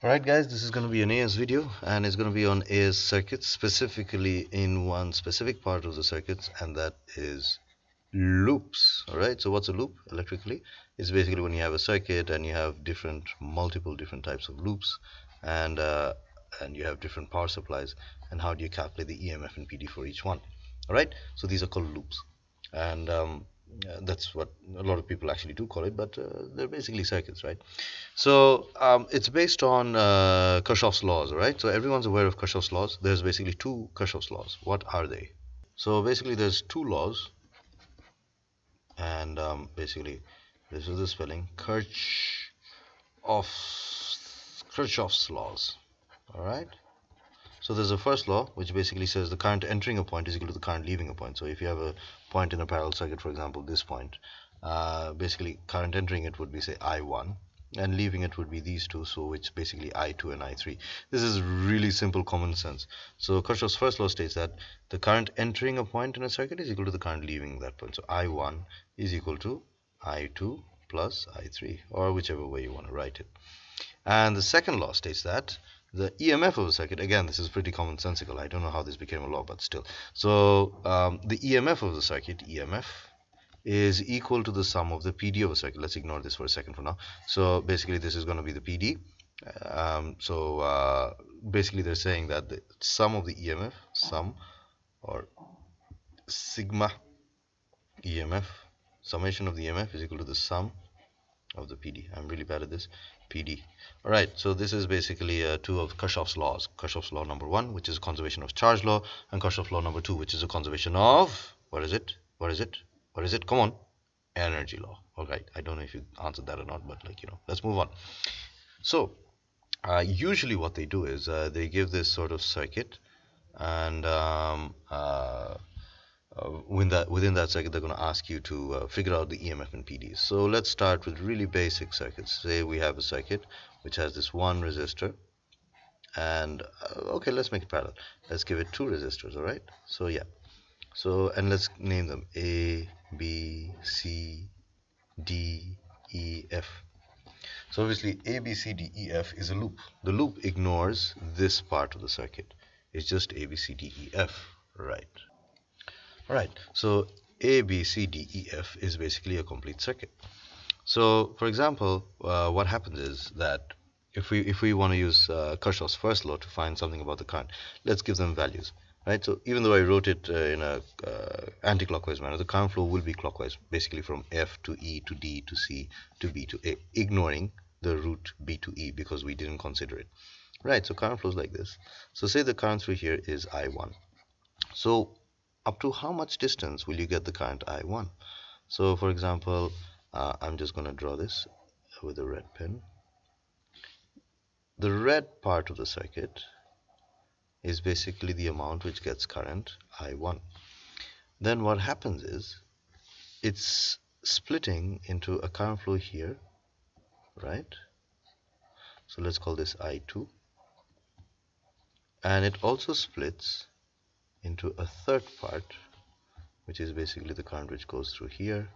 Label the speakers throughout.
Speaker 1: Alright guys, this is going to be an AS video, and it's going to be on AS circuits, specifically in one specific part of the circuits, and that is loops. Alright, so what's a loop electrically? It's basically when you have a circuit and you have multiple different types of loops, and you have different power supplies, and how do you calculate the EMF and PD for each one. Alright, so these are called loops, and that's what a lot of people actually do call it, but they're basically circuits, right? So it's based on Kirchhoff's laws, right? So everyone's aware of Kirchhoff's laws. There's basically two Kirchhoff's laws. What are they? So basically there's two laws, and basically this is the spelling Kirchhoff's laws. All right. So there's a first law which basically says the current entering a point is equal to the current leaving a point. So if you have a point in a parallel circuit, for example this point, basically current entering it would be, say, I1, and leaving it would be these two, so it's basically I2 and I3. This is really simple common sense. So Kirchhoff's first law states that the current entering a point in a circuit is equal to the current leaving that point. So I1 is equal to I2 plus I3, or whichever way you want to write it. And the second law states that the EMF of a circuit, again this is pretty commonsensical, I don't know how this became a law, but still. So the EMF of the circuit, EMF, is equal to the sum of the PD of a circuit. Let's ignore this for a second for now. So basically this is going to be the PD. Basically they're saying that the sum of the EMF, sum or sigma EMF, summation of the EMF is equal to the sum of the PD. I'm really bad at this. PD. Alright, so this is basically two of Kirchhoff's laws. Kirchhoff's law number 1, which is conservation of charge law, and Kirchhoff's law number 2, which is a conservation of, what is it? Come on, energy law. Alright, I don't know if you answered that or not, but let's move on. So usually what they do is they give this sort of circuit, and within that circuit they're going to ask you to figure out the EMF and PDs. So let's start with really basic circuits. Say we have a circuit which has this one resistor, and okay, let's make it parallel. Let's give it two resistors. All right, so yeah, and let's name them A, B, C, D, E, F. So obviously A, B, C, D, E, F is a loop. The loop ignores this part of the circuit. It's just A, B, C, D, E, F, right? Alright, so A, B, C, D, E, F is basically a complete circuit. So for example, what happens is that if we want to use Kirchhoff's first law to find something about the current, let's give them values, right? So even though I wrote it in a anti-clockwise manner, the current flow will be clockwise, basically from F to E to D to C to B to A, ignoring the root B to E because we didn't consider it, right? So current flows like this. So say the current through here is I1. So up to how much distance will you get the current I1? So for example, I'm just going to draw this with a red pen. The red part of the circuit is basically the amount which gets current I1. Then what happens is it's splitting into a current flow here, right? So let's call this I2, and it also splits into a third part, which is basically the current which goes through here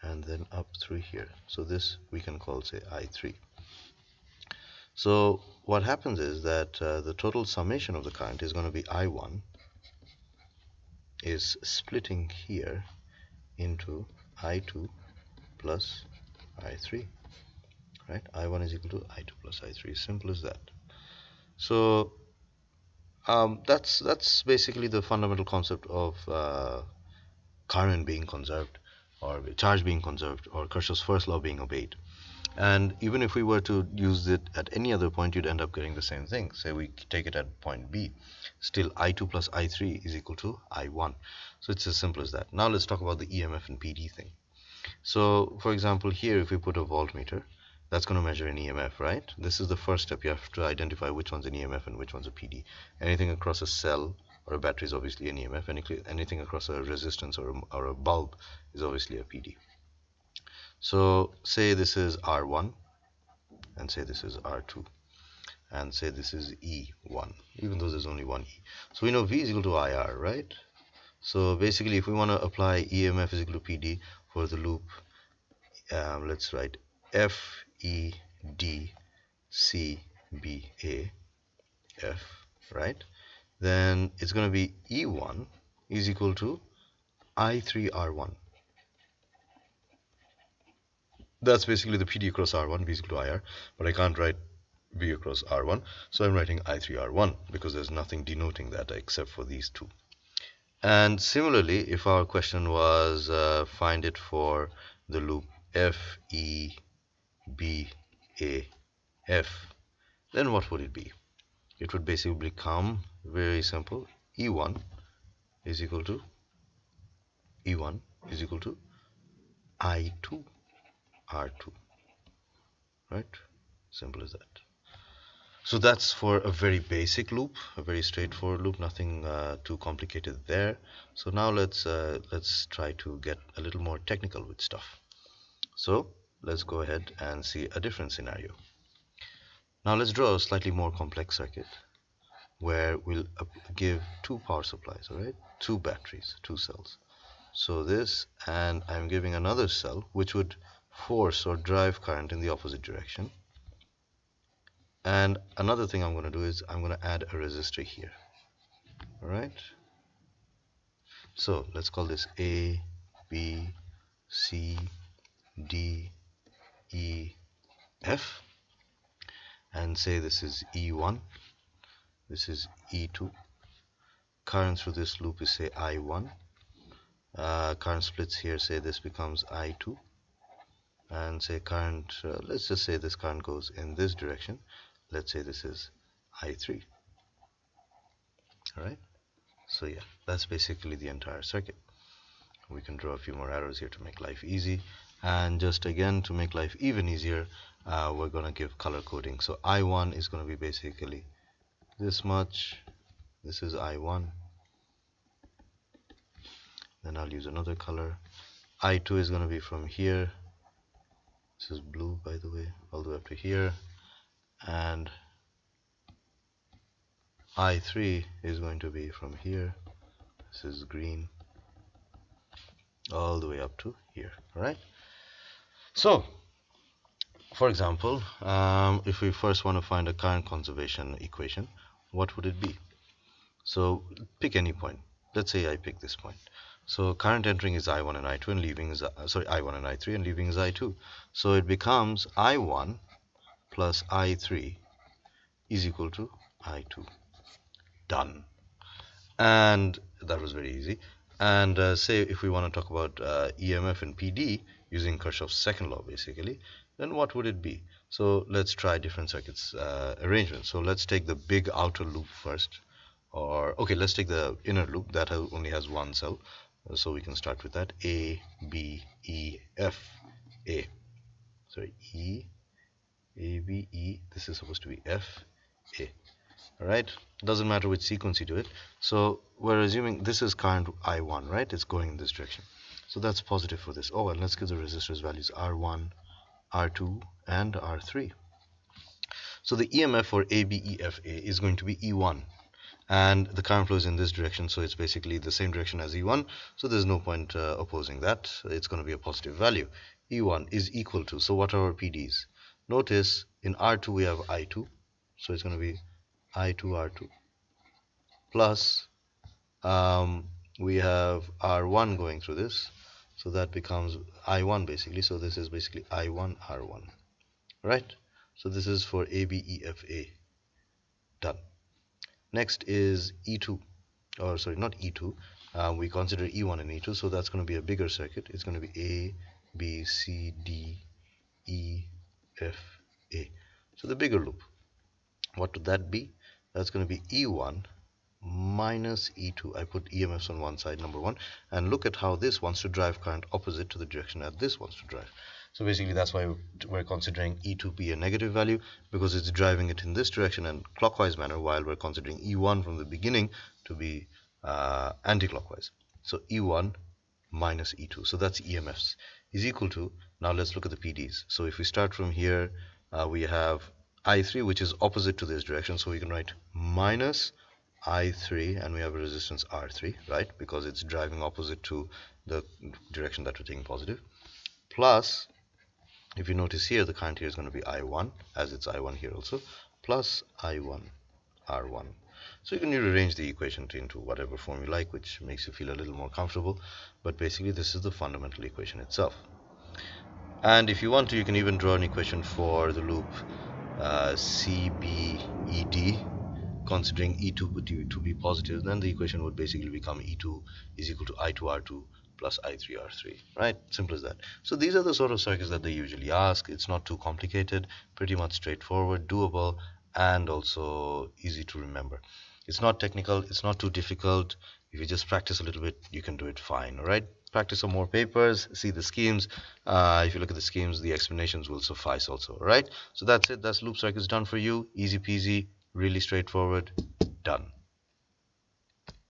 Speaker 1: and then up through here. So this we can call, say, I3. So what happens is that the total summation of the current is going to be I1 is splitting here into I2 plus I3, right? I1 is equal to I2 plus I3, simple as that. So that's basically the fundamental concept of current being conserved, or charge being conserved, or Kirchhoff's first law being obeyed. And even if we were to use it at any other point, you'd end up getting the same thing. Say we take it at point B, still I2 plus I3 is equal to I1. So it's as simple as that. Now let's talk about the EMF and PD thing. So for example, here if we put a voltmeter, that's going to measure an EMF, right? This is the first step. You have to identify which one's an EMF and which one's a PD. Anything across a cell or a battery is obviously an EMF. Anything across a resistance or a bulb is obviously a PD. So say this is R1, and say this is R2, and say this is E1, even though there's only one E. So we know V is equal to IR, right? So basically if we want to apply EMF is equal to PD for the loop, let's write FED C, B, A, F, right? Then it's going to be E1 is equal to I3 R1. That's basically the PD across R1, B is equal to IR, but I can't write B across R1, so I'm writing I3 R1 because there's nothing denoting that except for these two. And similarly, if our question was find it for the loop F, E, B, A, F, then what would it be? It would basically become very simple. E1 is equal to E1 is equal to I2 R2, right? Simple as that. So that's for a very basic loop, a very straightforward loop, nothing too complicated there. So now let's try to get a little more technical with stuff. So let's go ahead and see a different scenario. Now let's draw a slightly more complex circuit where we'll give two power supplies, all right? Two batteries, two cells. So this, and I'm giving another cell which would force or drive current in the opposite direction. And another thing I'm going to do is I'm going to add a resistor here. All right. So let's call this A, B, C, D, E, F, and say this is E1, this is E2. Current through this loop is say I1. Current splits here, say this becomes I2, and say current, let's just say this current goes in this direction. Let's say this is I3. All right. So yeah, that's basically the entire circuit. We can draw a few more arrows here to make life easy, and just again to make life even easier, we're going to give color coding. So I1 is going to be basically this much. This is I1. Then I'll use another color. I2 is going to be from here. This is blue, by the way, all the way up to here. And I3 is going to be from here. This is green, all the way up to here. All right. So, for example, if we first want to find a current conservation equation, what would it be? So pick any point. Let's say I pick this point. So current entering is I1 and I2 and leaving is I1 and I3 and leaving is I2. So it becomes I1 plus I3 is equal to I2. Done. And that was very easy. And say if we want to talk about EMF and PD using Kirchhoff's second law basically, then what would it be? So let's try different circuits arrangements. So let's take the big outer loop first, or okay, let's take the inner loop that only has one cell. So we can start with that. A, B, E, F, A. Sorry, E, A, B, E. This is supposed to be F, A. Alright, doesn't matter which sequence you do it. So we're assuming this is current I1, right? It's going in this direction. So that's positive for this. Oh, and let's give the resistors values R1, R2, and R3. So the EMF for ABEFA is going to be E1. And the current flows in this direction, so it's basically the same direction as E1, so there's no point opposing that. It's going to be a positive value. E1 is equal to, so what are our PDs? Notice in R2 we have I2, so it's going to be I2 R2 plus we have R1 going through this, so that becomes I1 basically, so this is basically I1 R1, right? So this is for ABEFA. Done. Next is E2, or sorry, not E2. We consider E1 and E2, so that's going to be a bigger circuit. It's going to be A, B, C, D, E, F, A. So the bigger loop. What would that be? That's going to be E1 minus E2. I put EMFs on one side, number one, and look at how this wants to drive current opposite to the direction that this wants to drive. So basically that's why we're considering E2 be a negative value, because it's driving it in this direction and clockwise manner, while we're considering E1 from the beginning to be anti-clockwise. So E1 minus E2, so that's EMFs, is equal to, now let's look at the PDs. So if we start from here, we have I3, which is opposite to this direction, so we can write minus I3, and we have a resistance R3, right, because it's driving opposite to the direction that we're taking positive, plus If you notice here, the current here is going to be I1, as it's I1 here also, plus I1 R1. So you can rearrange the equation into whatever form you like, which makes you feel a little more comfortable, but basically this is the fundamental equation itself. And if you want to, you can even draw an equation for the loop CBED, considering E2 to be positive. Then the equation would basically become E2 is equal to I2R2 plus I3R3, right? Simple as that. So these are the sort of circuits that they usually ask. It's not too complicated, pretty much straightforward, doable, and also easy to remember. It's not technical, it's not too difficult. If you just practice a little bit, you can do it fine. All right, practice some more papers, see the schemes. If you look at the schemes, the explanations will suffice also. All right, so that's it. That's loop circuits done for you. Easy peasy, really straightforward. Done.